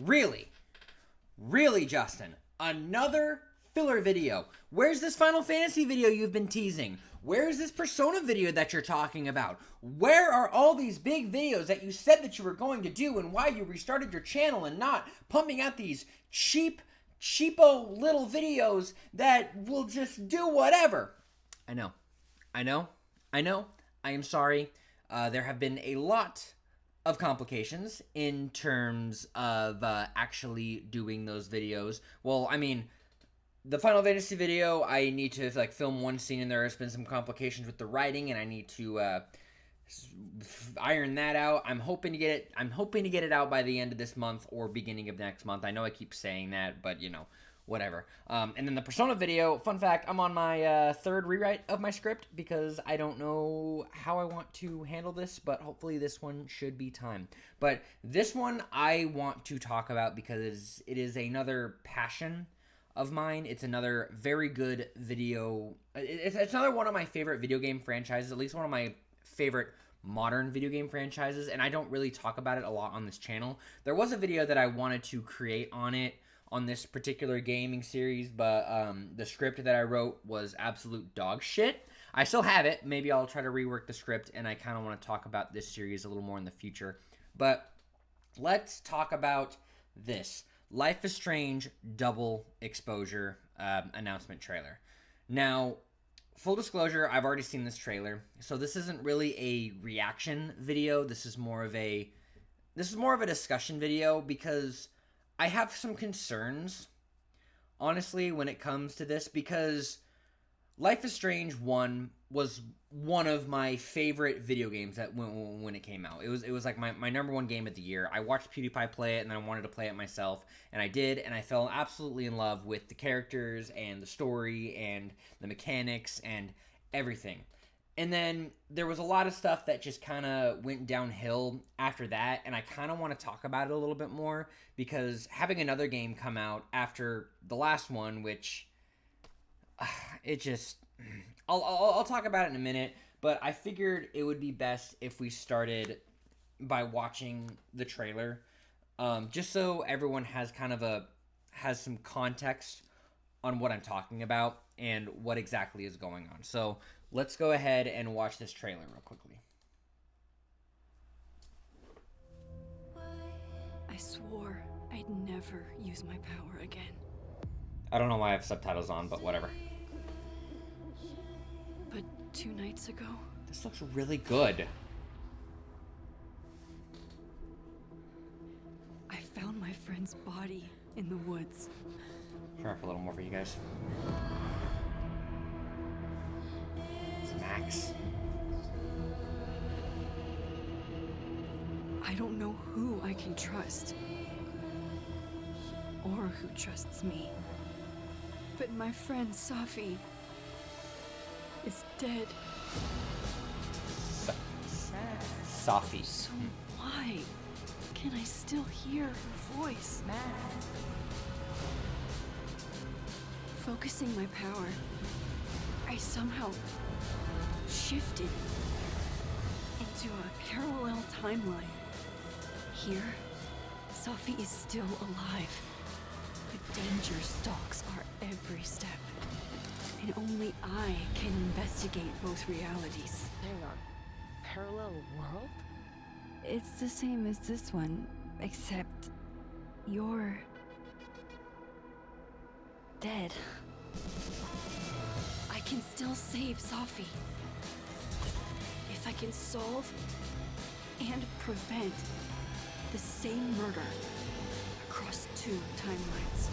Really? Really, Justin? Another filler video? Where's this Final Fantasy video you've been teasing? Where's this Persona video that you're talking about? Where are all these big videos that you said that you were going to do, and why you restarted your channel and not pumping out these cheapo little videos that will just do whatever? I know. I am sorry. There have been a lot of complications in terms of actually doing those videos. Well, I mean, the Final Fantasy video, I need to like film one scene, and there has been some complications with the writing, and I need to iron that out. I'm hoping to get it out by the end of this month or beginning of next month. I know I keep saying that, but you know, whatever. And then the Persona video, fun fact, I'm on my third rewrite of my script because I don't know how I want to handle this, but hopefully this one should be time. But this one I want to talk about because it is another passion of mine. It's another very good video. It's another one of my favorite video game franchises, at least one of my favorite modern video game franchises, and I don't really talk about it a lot on this channel. There was a video that I wanted to create on it, on this particular gaming series, but the script that I wrote was absolute dog shit. I still have it. Maybe I'll try to rework the script, and I kind of want to talk about this series a little more in the future. But let's talk about this Life is Strange double exposure announcement trailer. Now, full disclosure, I've already seen this trailer, so this isn't really a reaction video. This is more of a discussion video because I have some concerns, honestly, when it comes to this, because Life is Strange 1 was one of my favorite video games that when it came out. It was like my number one game of the year. I watched PewDiePie play it, and then I wanted to play it myself, and I did, and I fell absolutely in love with the characters and the story and the mechanics and everything. And then there was a lot of stuff that just kind of went downhill after that, and I kind of want to talk about it a little bit more because having another game come out after the last one, which it just... I'll talk about it in a minute, but I figured it would be best if we started by watching the trailer, just so everyone has has some context on what I'm talking about and what exactly is going on. So let's go ahead and watch this trailer real quickly. I swore I'd never use my power again. I don't know why I have subtitles on, but whatever. But 2 nights ago, This looks really good. I found my friend's body in the woods. Turn up a little more for you guys. It's Max. I don't know who I can trust. Or who trusts me. But my friend Safi is dead. Safi. So why can I still hear her voice? Focusing my power, I somehow shifted into a parallel timeline. Here, Safi is still alive, but danger stalks our every step. And only I can investigate both realities. Hang on. Parallel world? It's the same as this one, except you're dead. I can still save Safi. If I can solve and prevent the same murder across 2 timelines.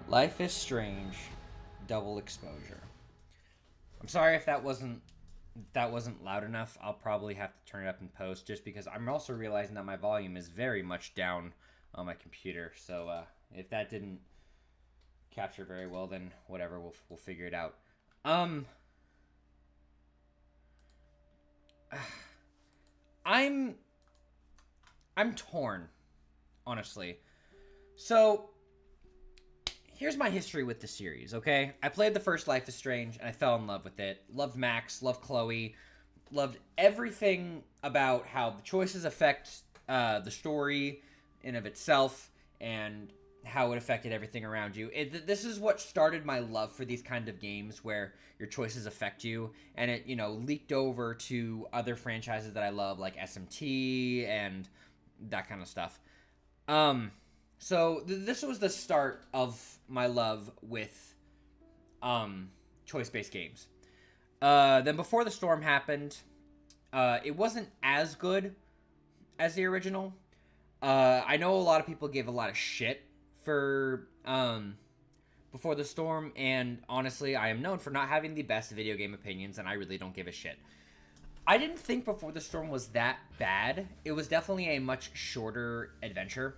Life is Strange double exposure. I'm sorry if that wasn't loud enough. I'll probably have to turn it up in post just because I'm also realizing that my volume is very much down on my computer. So if that didn't capture very well, then whatever, we'll figure it out. I'm torn, honestly. So here's my history with the series, okay? I played the first Life is Strange, and I fell in love with it. Loved Max, loved Chloe. loved everything about how the choices affect the story in of itself, and how it affected everything around you. This is what started my love for these kind of games where your choices affect you, and it, you know, leaked over to other franchises that I love, like SMT and that kind of stuff. So this was the start of my love with choice-based games. Then Before the Storm happened. It wasn't as good as the original. I know a lot of people gave a lot of shit for Before the Storm, and honestly, I am known for not having the best video game opinions, and I really don't give a shit. I didn't think Before the Storm was that bad. It was definitely a much shorter adventure.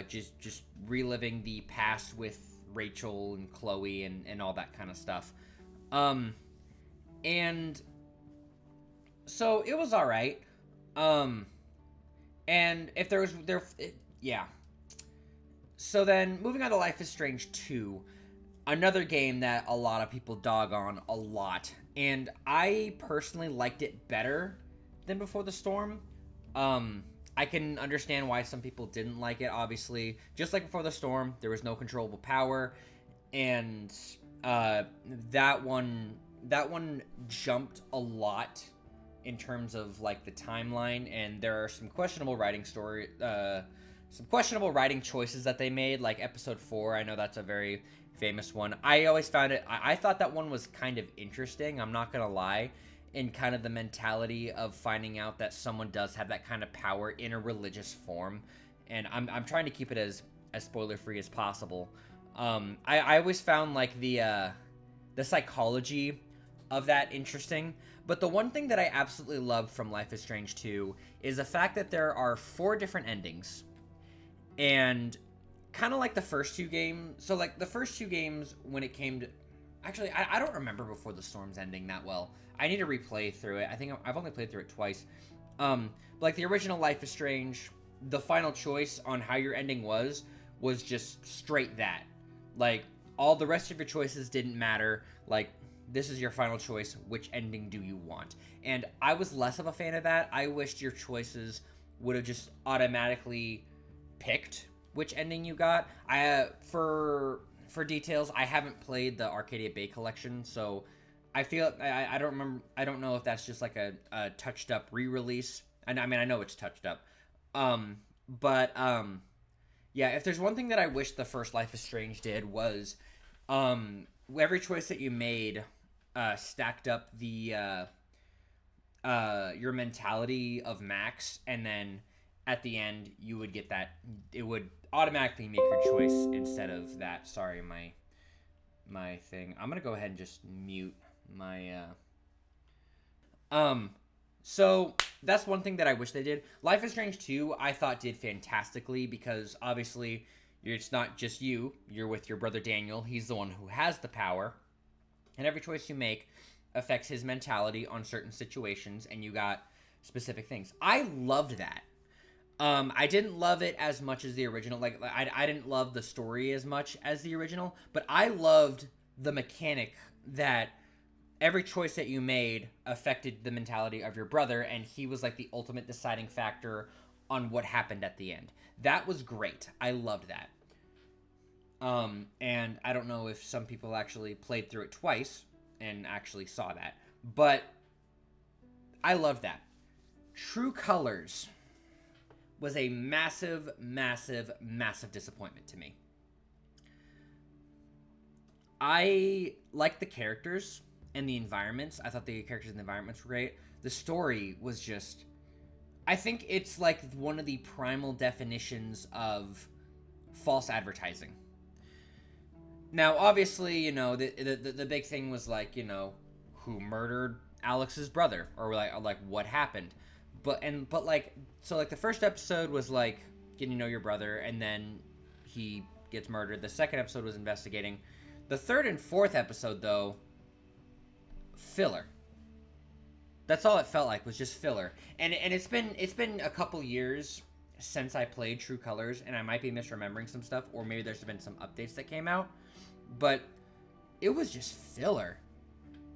Just reliving the past with Rachel and Chloe and all that kind of stuff. And so it was all right. And if there was yeah. So then moving on to Life is Strange 2, another game that a lot of people dog on a lot, and I personally liked it better than Before the Storm. I can understand why some people didn't like it. Obviously, just like Before the Storm, there was no controllable power, and that one jumped a lot in terms of like the timeline, and there are some questionable writing choices that they made, like episode 4. I know that's a very famous one. I always found it, I thought that one was kind of interesting, I'm not gonna lie, in kind of the mentality of finding out that someone does have that kind of power in a religious form, and I'm trying to keep it as spoiler free as possible. I always found like the psychology of that interesting. But the one thing that I absolutely love from Life is Strange 2 is the fact that there are 4 different endings. And kind of like the first 2 games. So like the first 2 games, when it came to... Actually, I don't remember Before the Storm's ending that well. I need to replay through it. I think I've only played through it twice. Like the original Life is Strange, the final choice on how your ending was just straight that. Like, all the rest of your choices didn't matter. Like, this is your final choice. Which ending do you want? And I was less of a fan of that. I wished your choices would have just automatically picked which ending you got. For details, I haven't played the Arcadia Bay collection, so I feel I don't remember. I don't know if that's just like a touched up re-release. And I mean, I know it's touched up. Yeah. If there's one thing that I wish the first Life is Strange did was, every choice that you made stacked up the your mentality of Max, and then at the end you would get that it would automatically make your choice instead of that. Sorry, my thing. I'm gonna go ahead and just mute my so that's one thing that I wish they did. Life is Strange 2 I thought did fantastically, because obviously it's not just you're with your brother Daniel. He's the one who has the power, and every choice you make affects his mentality on certain situations, and you got specific things. I loved that. I didn't love it as much as the original. Like, I didn't love the story as much as the original, but I loved the mechanic that every choice that you made affected the mentality of your brother, and he was like the ultimate deciding factor on what happened at the end. That was great. I loved that. And I don't know if some people actually played through it twice and actually saw that, but I loved that. True Colors was a massive, massive, massive disappointment to me. I liked the characters and the environments. I thought the characters and the environments were great. The story was just... I think it's like one of the primal definitions of false advertising. Now, obviously, you know, the big thing was like, you know, who murdered Alex's brother, or like what happened. But like, so like the first episode was like getting to know your brother, and then he gets murdered. The second episode was investigating. The third and fourth episode, though, filler. That's all it felt like, was just filler. And it's been a couple years since I played True Colors, and I might be misremembering some stuff, or maybe there's been some updates that came out, but it was just filler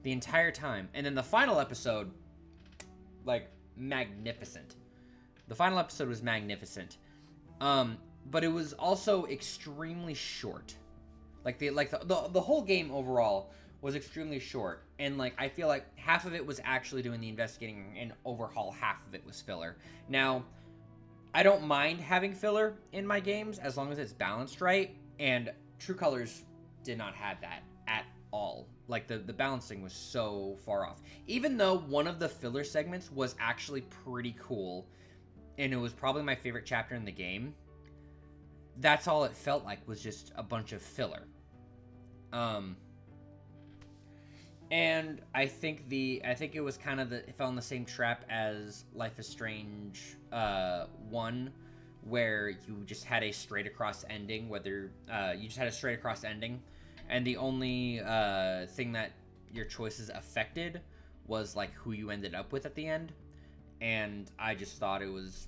the entire time. And then the final episode like magnificent. The final episode was magnificent. But it was also extremely short. The whole game overall was extremely short, and like I feel like half of it was actually doing the investigating, and overhaul half of it was filler. Now, I don't mind having filler in my games as long as it's balanced right, and True Colors did not have that at all. Like the balancing was so far off. Even though one of the filler segments was actually pretty cool, and it was probably my favorite chapter in the game, that's all it felt like was just a bunch of filler. And I think it was kind of it fell in the same trap as Life is Strange 1, where you just had a straight across ending, and the only thing that your choices affected was like who you ended up with at the end. And I just thought it was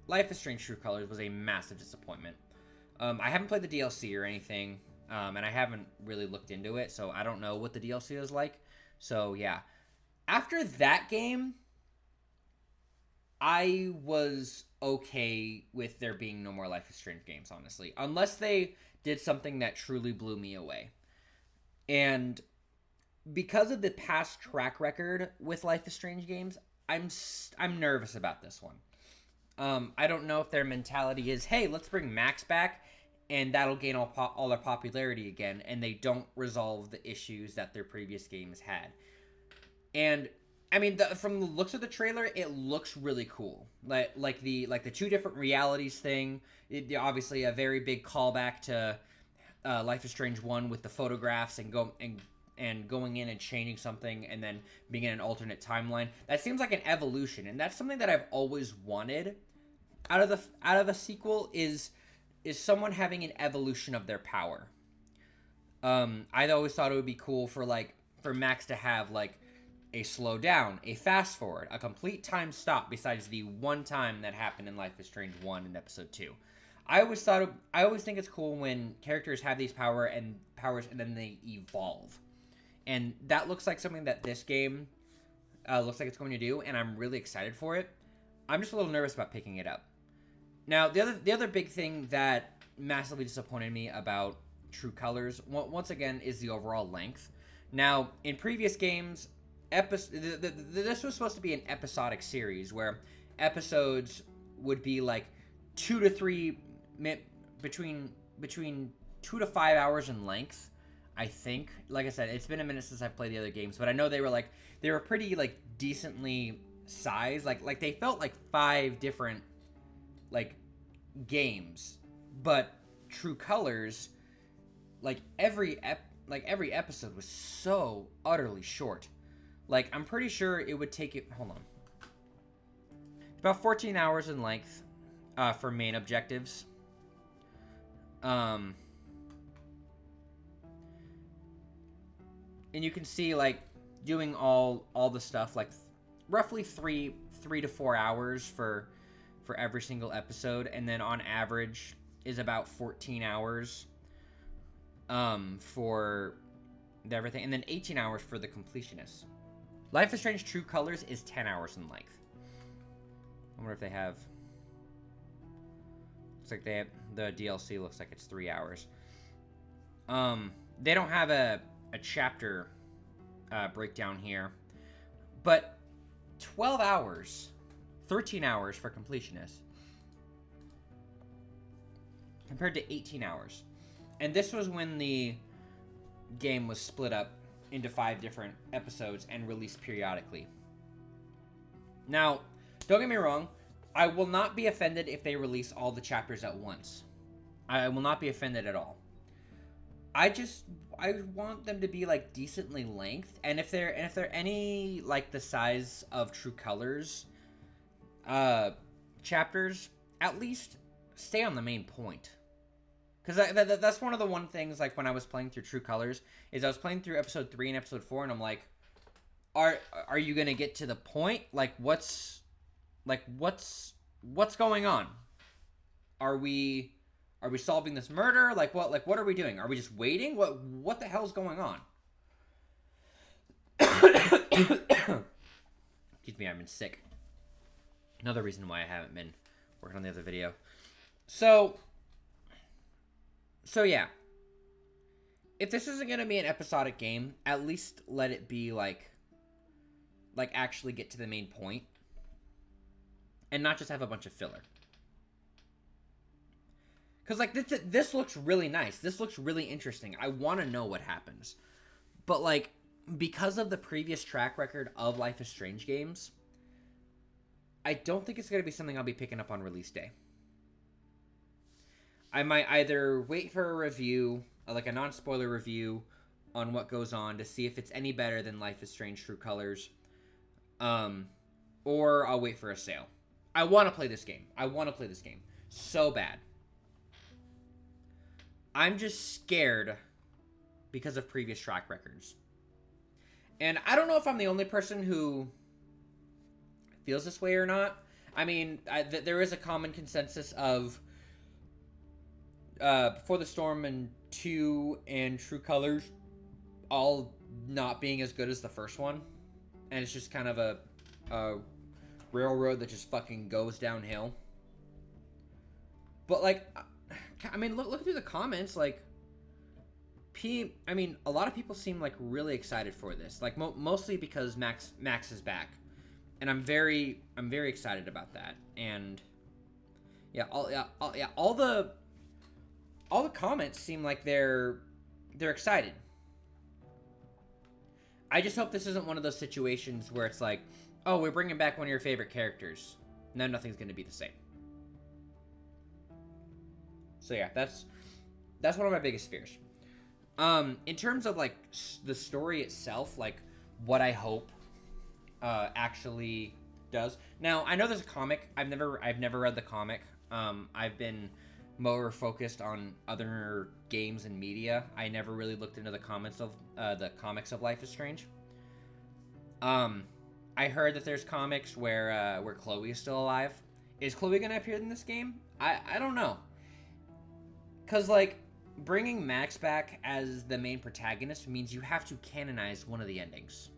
Life is Strange True Colors was a massive disappointment. I haven't played the DLC or anything, and I haven't really looked into it, so I don't know what the DLC is like. So yeah, after that game, I was okay with there being no more Life is Strange games, honestly, unless they did something that truly blew me away. And because of the past track record with Life is Strange games, I'm nervous about this one. I don't know if their mentality is, hey, let's bring Max back, and that'll gain all their popularity again, and they don't resolve the issues that their previous games had. And I mean, from the looks of the trailer, it looks really cool. Like the two different realities thing. Obviously, a very big callback to Life is Strange 1 with the photographs and going in and changing something, and then being in an alternate timeline. That seems like an evolution, and that's something that I've always wanted out of a sequel is someone having an evolution of their power. I always thought it would be cool for Max to have like a slow down, a fast forward, a complete time stop besides the one time that happened in Life is Strange 1 and Episode 2. I always think it's cool when characters have these powers and then they evolve. And that looks like something that this game looks like it's going to do, and I'm really excited for it. I'm just a little nervous about picking it up. Now, the other big thing that massively disappointed me about True Colors, once again, is the overall length. Now, in previous games, this was supposed to be an episodic series where episodes would be like 2 to 3 between 2 to 5 hours in length. I think, like I said, it's been a minute since I've played the other games, but I know they were pretty like decently sized. Like they felt like 5 different like games. But True Colors, like every episode was so utterly short. Like, I'm pretty sure it would take it... Hold on. About 14 hours in length for main objectives. And you can see, like, doing all the stuff, like, roughly 3 to 4 hours for every single episode. And then on average is about 14 hours for everything. And then 18 hours for the completionists. Life is Strange True Colors is 10 hours in length. I wonder if they have... Looks like they have... The DLC looks like it's 3 hours. They don't have a chapter breakdown here. But 12 hours, 13 hours for completionists. Compared to 18 hours. And this was when the game was split up into 5 different episodes and released periodically. Now, don't get me wrong, I will not be offended if they release all the chapters at once. I will not be offended at all. I want them to be like decently length, and if they're any like the size of True Colors chapters, at least stay on the main point. Because that's one of the things, like, when I was playing through True Colors, is I was playing through Episode 3 and Episode 4, and I'm like, are you going to get to the point? Like, what's going on? Are we solving this murder? Like, what are we doing? Are we just waiting? What the hell's going on? Excuse me, I've been sick. Another reason why I haven't been working on the other video. So yeah. If this isn't gonna be an episodic game, at least let it be like actually get to the main point, and not just have a bunch of filler. Because like this looks really nice. This looks really interesting. I want to know what happens, but like because of the previous track record of Life is Strange games, I don't think it's gonna be something I'll be picking up on release day. I might either wait for a review, like a non-spoiler review, on what goes on to see if it's any better than Life is Strange True Colors, or I'll wait for a sale. I want to play this game. I want to play this game so bad. I'm just scared because of previous track records. And I don't know if I'm the only person who feels this way or not. I mean, there is a common consensus of Before the Storm and 2 and True Colors all not being as good as the first one. And it's just kind of a railroad that just fucking goes downhill. But like, I mean, look through the comments. Like, I mean, a lot of people seem like really excited for this. Like, mostly because Max is back, and I'm very excited about that. And yeah, all the comments seem like they're excited. I just hope this isn't one of those situations where it's like, oh, we're bringing back one of your favorite characters. Now nothing's going to be the same. So yeah, that's one of my biggest fears. In terms of like the story itself, like what I hope actually does. Now I know there's a comic. I've never read the comic. I've been more focused on other games and media. I never really looked into the comics of Life is Strange. I heard that there's comics where Chloe is still alive. Is Chloe gonna appear in this game? I don't know. Cause like bringing Max back as the main protagonist means you have to canonize one of the endings.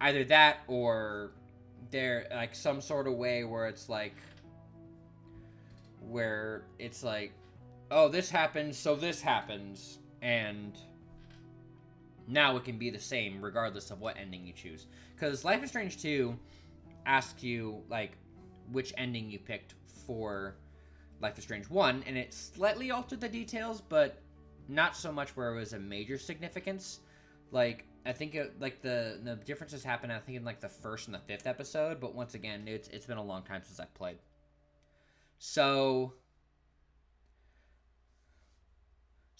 Either that or there like some sort of way where it's like oh, this happens, so this happens, and now it can be the same regardless of what ending you choose. Because Life is Strange 2 asks you, like, which ending you picked for Life is Strange 1, and it slightly altered the details, but not so much where it was a major significance. Like, I think the differences happen, I think, in, like, the first and the fifth episode, but once again, it's been a long time since I've played. So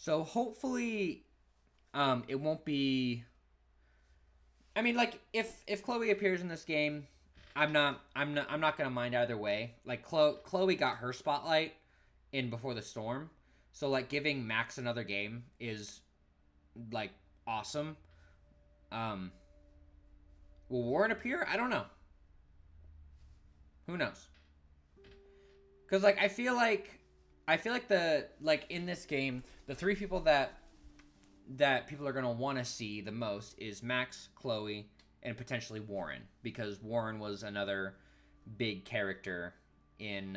hopefully, it won't be. I mean, like if Chloe appears in this game, I'm not gonna mind either way. Like Chloe got her spotlight in Before the Storm, so like giving Max another game is like awesome. Will Warren appear? I don't know. Who knows? Because like I feel like in this game, the three people that people are gonna want to see the most is Max, Chloe, and potentially Warren, because Warren was another big character in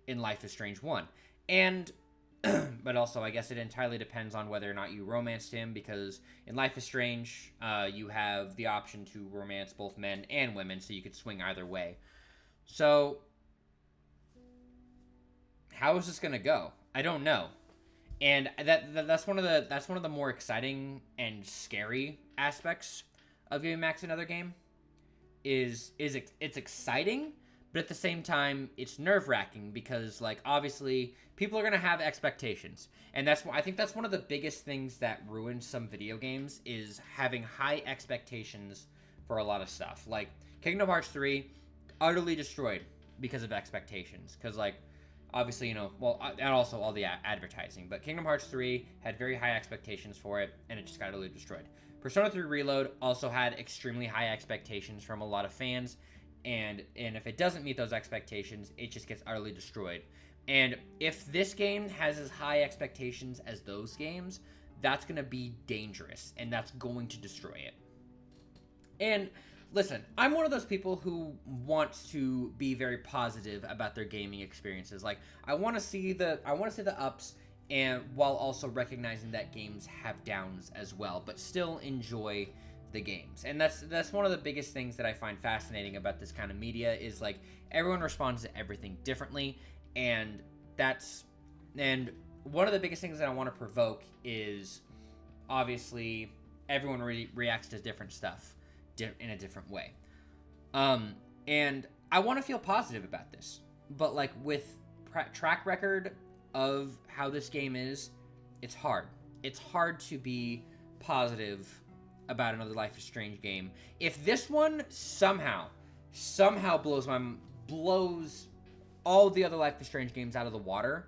Life is Strange 1. And but also I guess it entirely depends on whether or not you romanced him, because in Life is Strange you have the option to romance both men and women, so you could swing either way. So how is this gonna go? I don't know, and that's one of the more exciting and scary aspects of giving Max another game. It's exciting, but at the same time, it's nerve-wracking because, like, obviously, people are gonna have expectations, and I think that's one of the biggest things that ruins some video games is having high expectations for a lot of stuff. Like Kingdom Hearts 3, utterly destroyed because of expectations, because like. Obviously, and also all the advertising. But Kingdom Hearts 3 had very high expectations for it, and it just got utterly destroyed. Persona 3 Reload also had extremely high expectations from a lot of fans, and if it doesn't meet those expectations, it just gets utterly destroyed. And if this game has as high expectations as those games, that's going to be dangerous, and that's going to destroy it. And listen, I'm one of those people who wants to be very positive about their gaming experiences. Like, I want to see the ups, and while also recognizing that games have downs as well, but still enjoy the games. And that's one of the biggest things that I find fascinating about this kind of media is like everyone responds to everything differently, and one of the biggest things that I want to provoke is obviously everyone reacts to different stuff in a different way. And I want to feel positive about this, but like with track record of how this game is, it's hard. It's hard to be positive about another Life is Strange game. If this one somehow blows all the other Life is Strange games out of the water,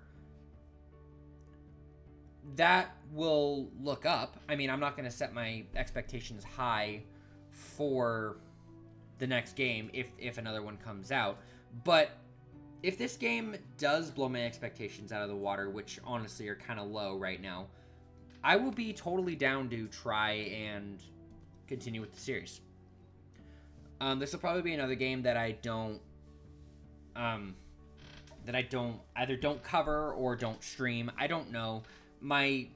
that will look up. I mean, I'm not going to set my expectations high for the next game if another one comes out, but if this game does blow my expectations out of the water, which honestly are kind of low right now, I will be totally down to try and continue with the series. This will probably be another game that I don't either don't cover or don't stream. I don't know. My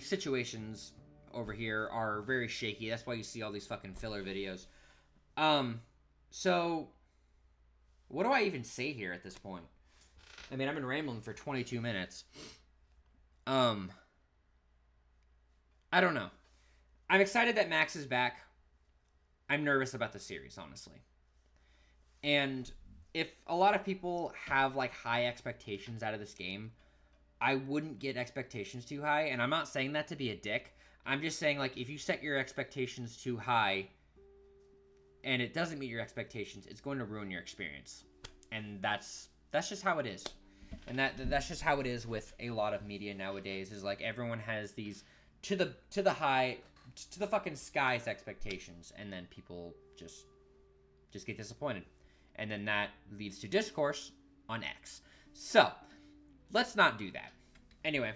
situations over here are very shaky. That's why you see all these fucking filler videos. So what do I even say here at this point? I mean, I've been rambling for 22 minutes. I don't know. I'm excited that Max is back. I'm nervous about the series, honestly. And if a lot of people have like high expectations out of this game, I wouldn't get expectations too high. And I'm not saying that to be a dick. I'm just saying, like, if you set your expectations too high and it doesn't meet your expectations, it's going to ruin your experience. And that's just how it is. And that's just how it is with a lot of media nowadays, is like everyone has these to the fucking skies expectations, and then people just get disappointed. And then that leads to discourse on X. So, let's not do that. Anyway,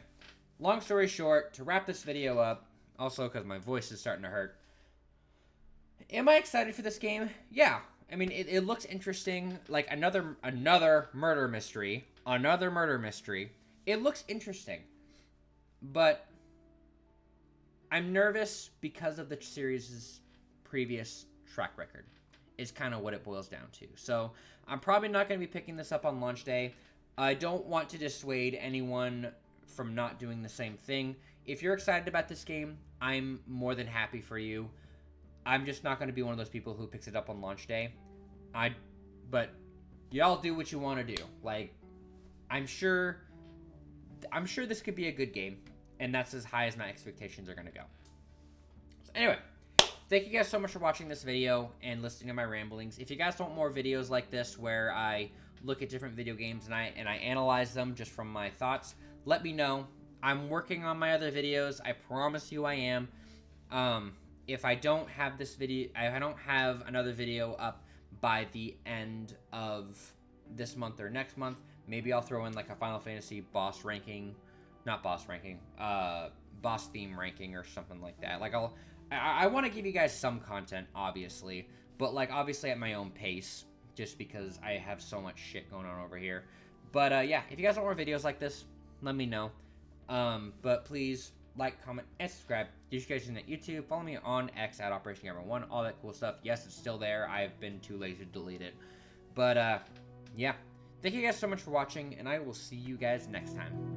long story short, to wrap this video up, also because my voice is starting to hurt, am I excited for this game? Yeah. I mean, it looks interesting. Like, another murder mystery. It looks interesting. But I'm nervous because of the series' previous track record, is kind of what it boils down to. So, I'm probably not going to be picking this up on launch day. I don't want to dissuade anyone from not doing the same thing. If you're excited about this game, I'm more than happy for you. I'm just not going to be one of those people who picks it up on launch day. But y'all do what you want to do. Like, I'm sure this could be a good game, and that's as high as my expectations are going to go. So anyway, thank you guys so much for watching this video and listening to my ramblings. If you guys want more videos like this where I look at different video games and I analyze them just from my thoughts, let me know. I'm working on my other videos. I promise you I am. If I don't have this video, I don't have another video up by the end of this month or next month, maybe I'll throw in like a Final Fantasy boss theme ranking or something like that. Like I want to give you guys some content, obviously, but like obviously at my own pace, just because I have so much shit going on over here. But yeah, if you guys want more videos like this, let me know. But please like, comment, and subscribe. If you guys using that YouTube, follow me on X at OperationGamer1, all that cool stuff. Yes, it's still there. I've been too lazy to delete it. But yeah, thank you guys so much for watching, and I will see you guys next time.